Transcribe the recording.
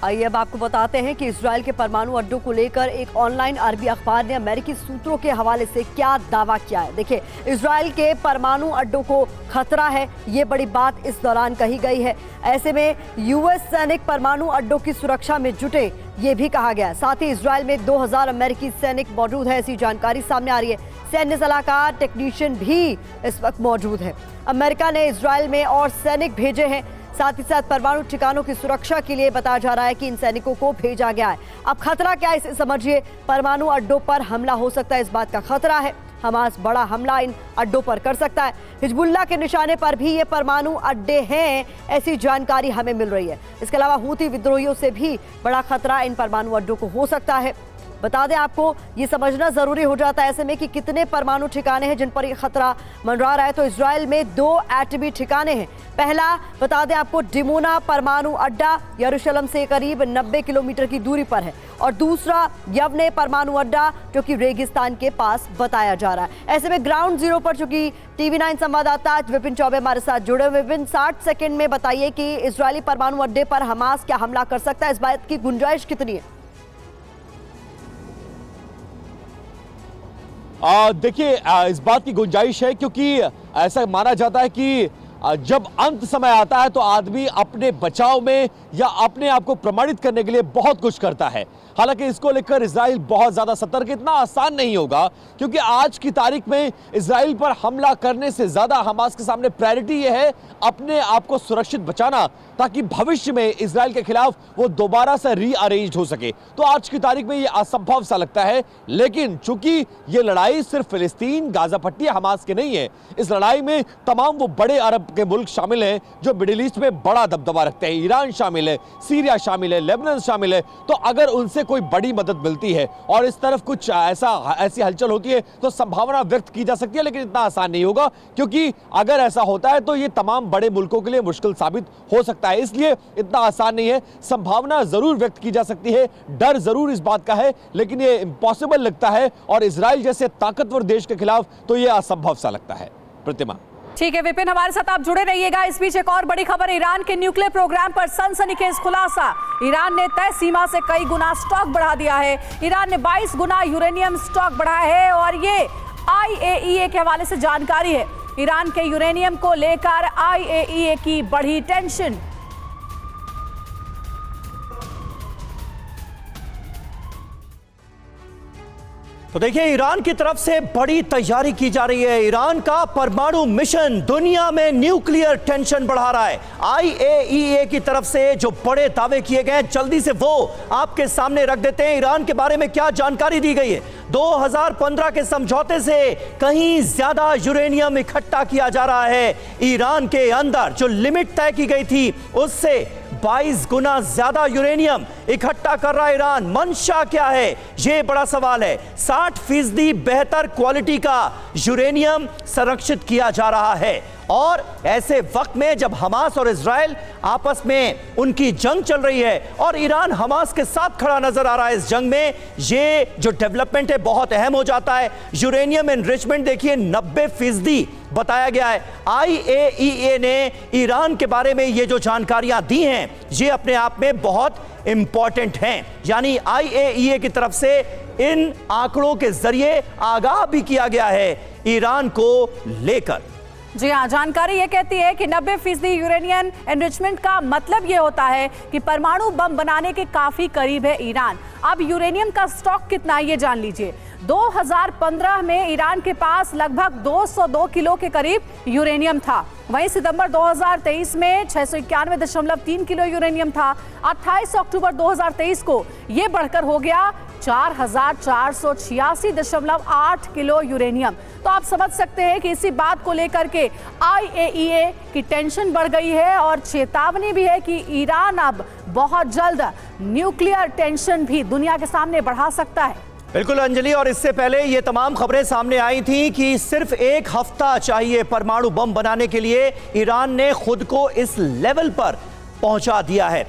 आइए अब आपको बताते हैं कि इजराइल के परमाणु अड्डों को लेकर एक ऑनलाइन अरबी अखबार ने अमेरिकी सूत्रों के हवाले से क्या दावा किया है। देखिए, इजराइल के परमाणु अड्डों को खतरा है, ये बड़ी बात इस दौरान कही गई है। ऐसे में यूएस सैनिक परमाणु अड्डों की सुरक्षा में जुटे, ये भी कहा गया। साथ ही इजराइल में 2000 अमेरिकी सैनिक मौजूद है, ऐसी जानकारी सामने आ रही है। सैन्य सलाहकार टेक्नीशियन भी इस वक्त मौजूद है। अमेरिका ने इजराइल में और सैनिक भेजे हैं। साथ ही साथ परमाणु ठिकानों की सुरक्षा के लिए बताया जा रहा है कि इन सैनिकों को भेजा गया है। अब खतरा क्या है, इसे समझिए। परमाणु अड्डों पर हमला हो सकता है, इस बात का खतरा है। हमास बड़ा हमला इन अड्डों पर कर सकता है। हिजबुल्लाह के निशाने पर भी ये परमाणु अड्डे हैं, ऐसी जानकारी हमें मिल रही है। इसके अलावा हूती विद्रोहियों से भी बड़ा खतरा इन परमाणु अड्डों को हो सकता है। बता दें आपको, ये समझना जरूरी हो जाता है ऐसे में कि कितने परमाणु ठिकाने हैं जिन पर ये खतरा मंडरा रहा है। तो इजराइल में 2 एटमी ठिकाने हैं। पहला बता दें आपको, डिमोना परमाणु अड्डा यरूशलेम से करीब 90 किलोमीटर की दूरी पर है, और दूसरा यवने परमाणु अड्डा जो कि रेगिस्तान के पास बताया जा रहा है। ऐसे में ग्राउंड जीरो पर चूंकि TV9 संवाददाता विपिन चौबे हमारे साथ जुड़े हुए। विपिन, 60 सेकेंड में बताइए कि इजरायली परमाणु अड्डे पर हमास क्या हमला कर सकता है, इस बात की गुंजाइश कितनी है? देखिए, इस बात की गुंजाइश है क्योंकि ऐसा माना जाता है कि जब अंत समय आता है तो आदमी अपने बचाव में या अपने आप को प्रमाणित करने के लिए बहुत कुछ करता है। हालांकि इसको लेकर इजराइल बहुत ज्यादा सतर्क, इतना आसान नहीं होगा क्योंकि आज की तारीख में इजराइल पर हमला करने से ज्यादा हमास के सामने प्रायोरिटी यह है अपने आप को सुरक्षित बचाना, ताकि भविष्य में इजराइल के खिलाफ वो दोबारा से रीअरेंज हो सके। तो आज की तारीख में ये असंभव सा लगता है, लेकिन चूंकि ये लड़ाई सिर्फ फिलिस्तीन, गाजा पट्टी, हमास की नहीं है, इस लड़ाई में तमाम वो बड़े अरब के मुल्क शामिल हैं जो मिडिल ईस्ट में बड़ा दबदबा रखते हैं। ईरान शामिल है, सीरिया शामिल है, लेबनान शामिल है। तो अगर उनसे कोई बड़ी मदद मिलती है और इस तरफ कुछ ऐसी हलचल होती है तो संभावना व्यक्त की जा सकती है, लेकिन इतना आसान नहीं होगा क्योंकि अगर ऐसा होता है तो ये तमाम बड़े मुल्कों के लिए मुश्किल साबित हो सकता है। इसलिए इतना आसान नहीं है। संभावना जरूर व्यक्त की जा सकती है, डर जरूर इस बात का है, लेकिन ये इम्पॉसिबल लगता है और इजराइल जैसे ताकतवर देश के खिलाफ तो ये असंभव सा लगता है। प्रतिमा। ठीक है विपिन, हमारे साथ आप जुड़े रहिएगा। इस बीच एक और बड़ी खबर, ईरान के न्यूक्लियर प्रोग्राम पर सनसनीखेज खुलासा। ईरान ने तय सीमा से कई गुना स्टॉक बढ़ा दिया है। ईरान ने 22 गुना यूरेनियम स्टॉक बढ़ाया है और ये IAEA के हवाले से जानकारी है। ईरान के यूरेनियम को लेकर IAEA की बढ़ी टेंशन। तो देखिए, ईरान की तरफ से बड़ी तैयारी की जा रही है। ईरान का परमाणु मिशन दुनिया में न्यूक्लियर टेंशन बढ़ा रहा है। IAEA की तरफ से जो बड़े दावे किए गए हैं, जल्दी से वो आपके सामने रख देते हैं। ईरान के बारे में क्या जानकारी दी गई है। 2015 के समझौते से कहीं ज्यादा यूरेनियम इकट्ठा किया जा रहा है। ईरान के अंदर जो लिमिट तय की गई थी उससे 22 गुना ज्यादा यूरेनियम इकट्ठा कर रहा है ईरान। मंशा क्या है, यह बड़ा सवाल है। 60% बेहतर क्वालिटी का यूरेनियम संरक्षित किया जा रहा है और ऐसे वक्त में जब हमास और इजराइल आपस में उनकी जंग चल रही है और ईरान हमास के साथ खड़ा नजर आ रहा है इस जंग में, ये जो डेवलपमेंट है बहुत अहम हो जाता है। यूरेनियम एनरिचमेंट देखिए 90% बताया गया है। IAEA ने ईरान के बारे में ये जो जानकारियां दी हैं ये अपने आप में बहुत इंपॉर्टेंट हैं। यानी IAEA की तरफ से इन आंकड़ों के जरिए आगाह भी किया गया है ईरान को लेकर। जी हाँ, जानकारी ये कहती है कि 90% यूरेनियम एनरिचमेंट का मतलब ये होता है कि परमाणु बम बनाने के काफी करीब है ईरान। अब यूरेनियम का स्टॉक कितना है ये जान लीजिए। 2015 में ईरान के पास लगभग 202 किलो के करीब यूरेनियम था। वहीं सितंबर 2023 में 691.3 किलो यूरेनियम था। 28 अक्टूबर 2023 को यह बढ़कर हो गया 4486.8 किलो यूरेनियम। तो आप समझ सकते हैं कि इसी बात को लेकर के IAEA की टेंशन बढ़ गई है और चेतावनी भी है कि ईरान अब बहुत जल्द न्यूक्लियर टेंशन भी दुनिया के सामने बढ़ा सकता है। बिल्कुल अंजलि, और इससे पहले ये तमाम खबरें सामने आई थी कि सिर्फ 1 हफ्ता चाहिए परमाणु बम बनाने के लिए। ईरान ने खुद को इस लेवल पर पहुंचा दिया है।